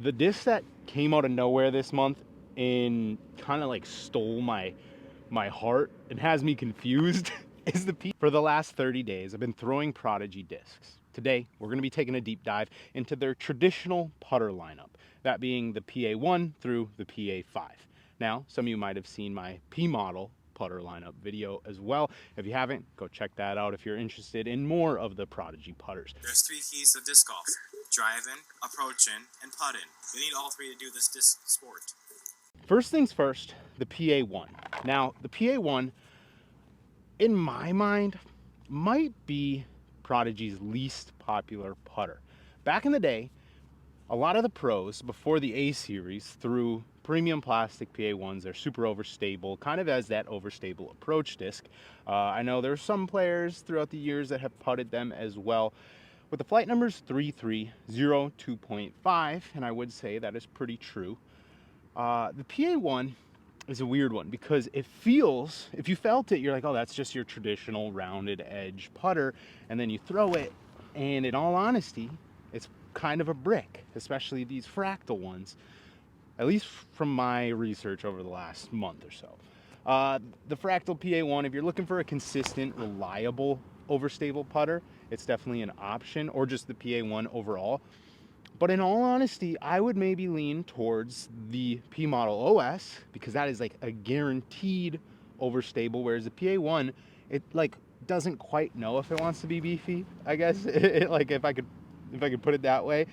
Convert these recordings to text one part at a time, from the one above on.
The disc that came out of nowhere this month and kind of like stole my heart and has me confused is the P. For the last 30 days, I've been throwing Prodigy discs. Today, we're going to be taking a deep dive into their traditional putter lineup, that being the PA1 through the PA5. Now, some of you might have seen my P model putter lineup video as well. If you haven't, go check that out if you're interested in more of the Prodigy putters. There's 3 keys to disc golf: driving, approaching, and putting. You need all 3 to do this disc sport. First things first, the PA1. Now, the PA1, in my mind, might be Prodigy's least popular putter. Back in the day, a lot of the pros before the A series threw premium plastic PA1s. They're super overstable, kind of as that overstable approach disc. I know there's some players throughout the years that have putted them as well. With the flight numbers 3302.5, and I would say that is pretty true. The PA1 is a weird one because it feels, if you felt it, you're like, oh, that's just your traditional rounded edge putter, and then you throw it, and in all honesty, it's kind of a brick, especially these fractal ones, at least from my research over the last month or so. The fractal PA1, if you're looking for a consistent, reliable, overstable putter, it's definitely an option, or just the PA1 overall. But in all honesty, I would maybe lean towards the P model OS because that is like a guaranteed overstable, whereas the PA1, it like doesn't quite know if it wants to be beefy, I guess. Like if I could put it that way.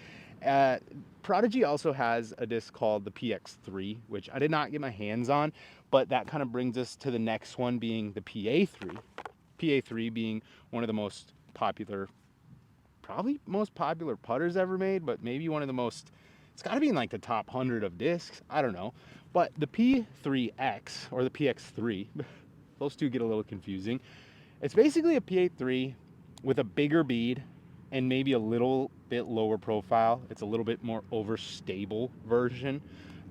Prodigy also has a disc called the PX3, which I did not get my hands on, but that kind of brings us to the next one being the PA3. PA3 being one of the most popular, probably most popular putters ever made, but maybe one of the most, it's got to be in like the top 100 of discs. I don't know. But the P3X or the PX3, those two get a little confusing. It's basically a PA3 with a bigger bead and maybe a little bit lower profile. It's a little bit more overstable version.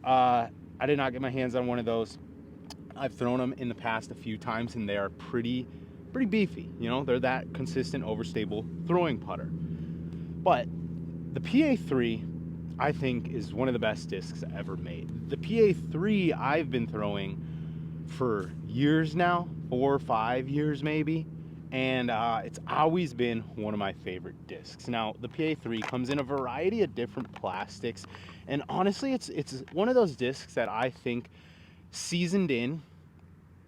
I did not get my hands on one of those. I've thrown them in the past a few times and they are pretty beefy. You know, they're that consistent, overstable throwing putter. But the PA3, I think, is one of the best discs ever made. The PA3 I've been throwing for years now, 4 or 5 years maybe, and it's always been one of my favorite discs. Now, the PA3 comes in a variety of different plastics, and honestly, it's one of those discs that I think seasoned in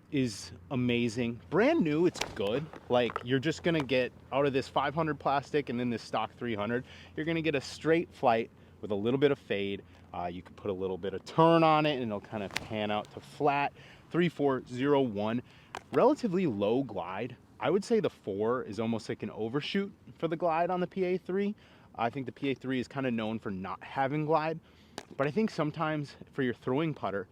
is amazing. Brand new, it's good. Like, you're just gonna get out of this 500 plastic and then this stock 300, you're gonna get a straight flight with a little bit of fade. You can put a little bit of turn on it and it'll kind of pan out to flat. 3401, relatively low glide. I would say the 4 is almost like an overshoot for the glide on the PA3. I think the PA3 is kind of known for not having glide, but I think sometimes for your throwing putter,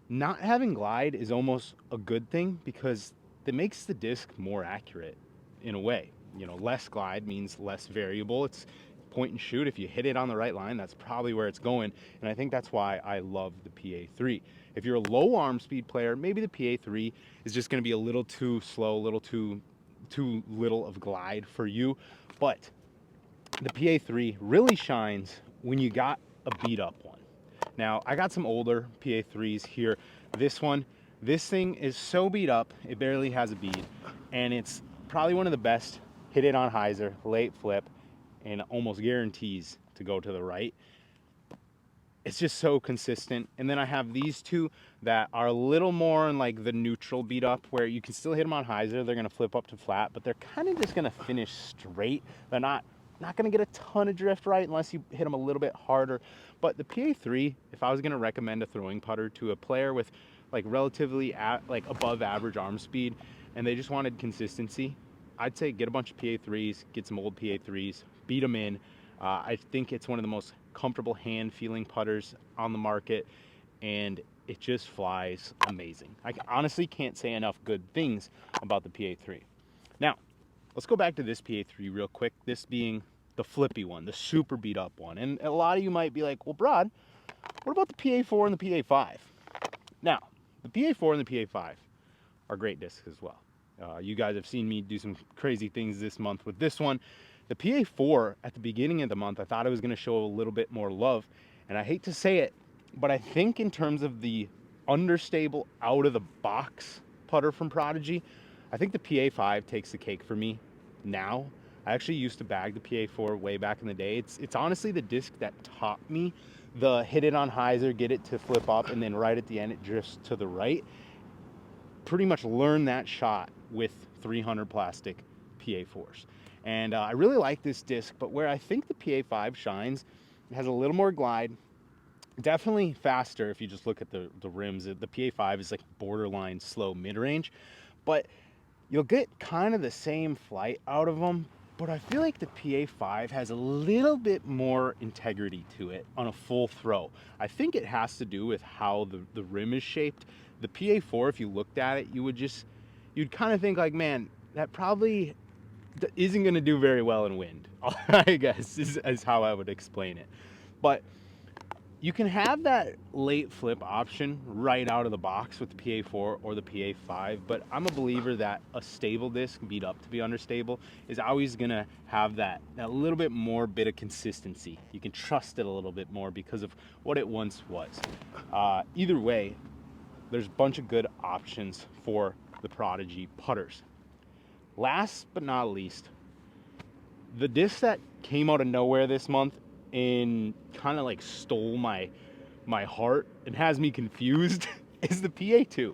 not having glide is almost a good thing because it makes the disc more accurate in a way. You know, less glide means less variable. It's point and shoot. If you hit it on the right line, that's probably where it's going. And I think that's why I love the PA3. If you're a low arm speed player, maybe the PA3 is just going to be a little too slow, a little too little of glide for you. But the PA3 really shines when you got a beat up one. Now, I got some older PA3s here. This thing is so beat up, it barely has a bead, and it's probably one of the best hit it on hyzer, late flip, and almost guarantees to go to the right. It's just so consistent. And then I have these two that are a little more in like the neutral beat up, where you can still hit them on hyzer, they're gonna flip up to flat, but they're kind of just gonna finish straight. They're not going to get a ton of drift right unless you hit them a little bit harder. But the PA3, if I was going to recommend a throwing putter to a player with like relatively like above average arm speed and they just wanted consistency, I'd say get a bunch of PA3s, get some old PA3s, beat them in. I think it's one of the most comfortable hand feeling putters on the market, and it just flies amazing. I honestly can't say enough good things about the PA3. Now, let's go back to this PA3 real quick, this being the flippy one, the super beat up one. And a lot of you might be like, well, Brad, what about the PA4 and the PA5? Now, the PA4 and the PA5 are great discs as well. You guys have seen me do some crazy things this month with this one. The PA4, at the beginning of the month, I thought I was going to show a little bit more love, And I hate to say it, but I think in terms of the understable out of the box putter from Prodigy, I think the PA5 takes the cake for me now. I actually used to bag the PA4 way back in the day. It's honestly the disc that taught me the hit it on hyzer, get it to flip up, and then right at the end it drifts to the right. Pretty much learned that shot with 300 plastic PA4s. And I really like this disc, but where I think the PA5 shines, it has a little more glide, definitely faster if you just look at the rims. The PA5 is like borderline slow mid-range, but you'll get kind of the same flight out of them. But I feel like the PA5 has a little bit more integrity to it on a full throw. I think it has to do with how the rim is shaped. The PA4, if you looked at it, you'd kind of think like, man, that probably isn't going to do very well in wind, I guess, is how I would explain it. But you can have that late flip option right out of the box with the PA4 or the PA5, but I'm a believer that a stable disc beat up to be understable is always going to have that little bit more bit of consistency. You can trust it a little bit more because of what it once was. Either way, there's a bunch of good options for the Prodigy putters. Last but not least, the disc that came out of nowhere this month and kind of like stole my heart and has me confused is the PA2.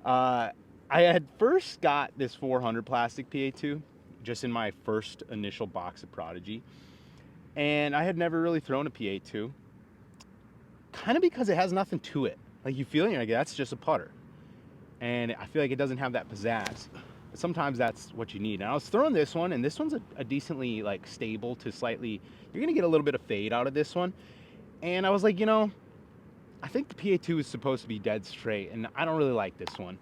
I had first got this 400 plastic PA2 just in my first initial box of Prodigy, and I had never really thrown a PA2, kind of because it has nothing to it. Like, you feel it, you're like, that's just a putter, and I feel like it doesn't have that pizzazz. Sometimes that's what you need. And I was throwing this one, and this one's a decently like stable to slightly, you're gonna get a little bit of fade out of this one. And I was like, I think the PA2 is supposed to be dead straight, and I don't really like this one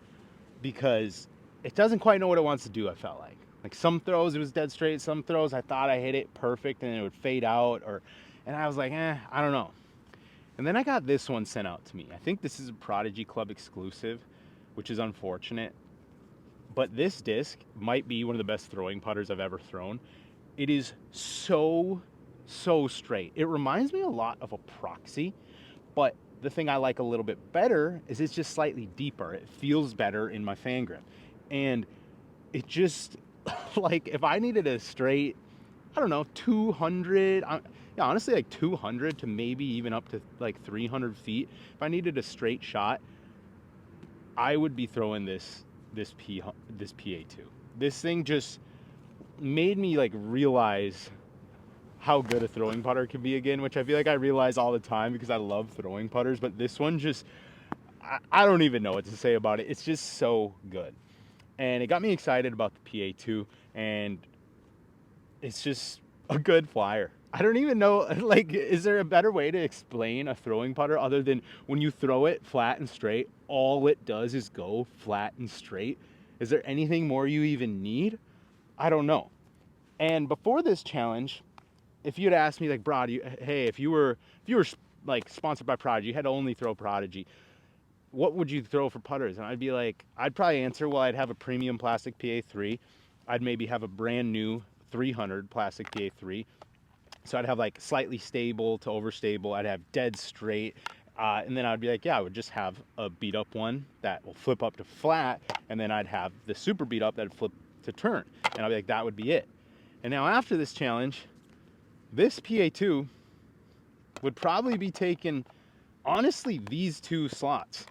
because it doesn't quite know what it wants to do. I felt like some throws it was dead straight, some throws I thought I hit it perfect and it would fade out, and I was like, I don't know. And then I got this one sent out to me. I think this is a Prodigy Club exclusive, which is unfortunate. But this disc might be one of the best throwing putters I've ever thrown. It is so straight. It reminds me a lot of a Proxy, but the thing I like a little bit better is it's just slightly deeper. It feels better in my fan grip. And it just, like, if I needed a straight, I don't know, 200, honestly, like 200 to maybe even up to like 300 feet, if I needed a straight shot, I would be throwing this PA2. This thing just made me like realize how good a throwing putter can be again, which I feel like I realize all the time because I love throwing putters, but this one just, I don't even know what to say about it. It's just so good. And it got me excited about the PA2, and it's just a good flyer. I don't even know, like, is there a better way to explain a throwing putter other than when you throw it flat and straight, all it does is go flat and straight? Is there anything more you even need? I don't know. And before this challenge, if you'd asked me, like, Brad, hey, if you were like sponsored by Prodigy, you had to only throw Prodigy, what would you throw for putters? And I'd be like, I'd probably answer, well, I'd have a premium plastic PA3. I'd maybe have a brand new 300 plastic PA3. So I'd have like slightly stable to overstable. I'd have dead straight. And then I'd be like, yeah, I would just have a beat up one that will flip up to flat. And then I'd have the super beat up that would flip to turn. And I'd be like, that would be it. And now after this challenge, this PA2 would probably be taking, honestly, these two slots.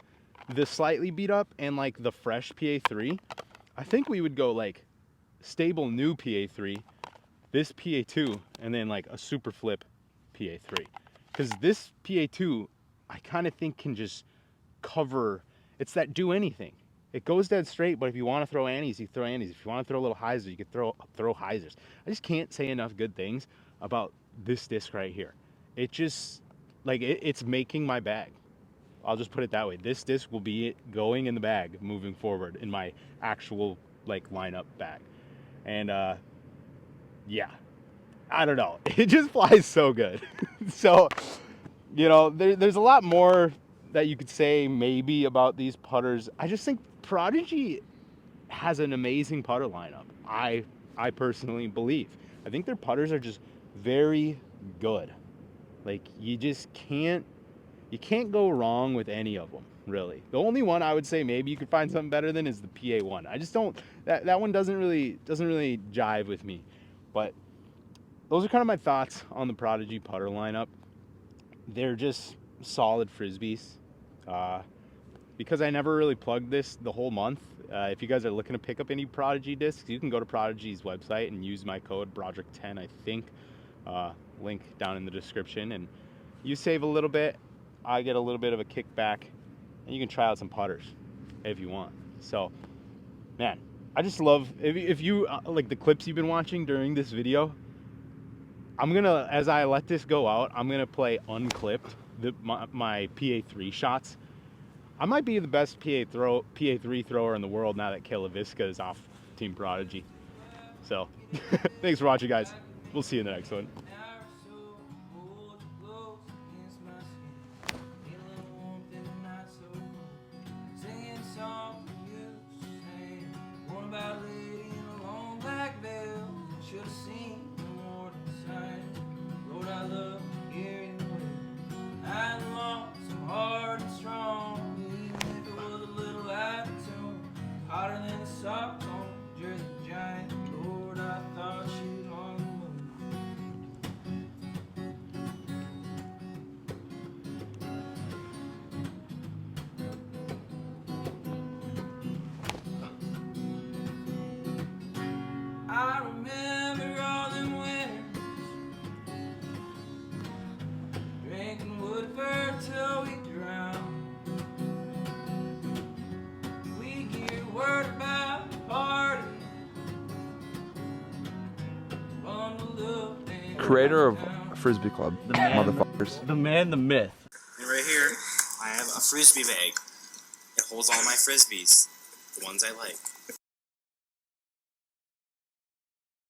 The slightly beat up and like the fresh PA3. I think we would go like stable new PA3, this PA2, and then like a super flip PA3. Because this PA2, I kind of think can just cover, it's that do anything. It goes dead straight, but if you want to throw annies, you throw annies. If you want to throw a little hyzer, you can throw hyzers. I just can't say enough good things about this disc right here. It just, like, it's making my bag. I'll just put it that way. This disc will be going in the bag moving forward in my actual like lineup bag. And yeah, I don't know. It just flies so good. So, there's a lot more that you could say maybe about these putters. I just think Prodigy has an amazing putter lineup. I personally believe. I think their putters are just very good. Like, you just can't go wrong with any of them, really. The only one I would say maybe you could find something better than is the PA1. I just don't, that one doesn't really jive with me. But those are kind of my thoughts on the Prodigy putter lineup. They're just solid frisbees. Because I never really plugged this the whole month, if you guys are looking to pick up any Prodigy discs, you can go to Prodigy's website and use my code Broderick10, I think. Link down in the description, and you save a little bit, I get a little bit of a kickback, and you can try out some putters if you want. So, man, I just love, if you like the clips you've been watching during this video, I'm gonna, as I let this go out, I'm gonna play unclipped my PA3 shots. I might be the best PA3 thrower in the world now that Kalaviska is off Team Prodigy. So, thanks for watching, guys. We'll see you in the next one. Hotter than a sock on Jersey Giant. Lord, I thought she was on the move. I remember all them winters, drinking Woodford till we drowned. Word about the party. Creator of Frisbee Club, motherfuckers. The man, the myth. And right here, I have a frisbee bag. It holds all my frisbees, the ones I like.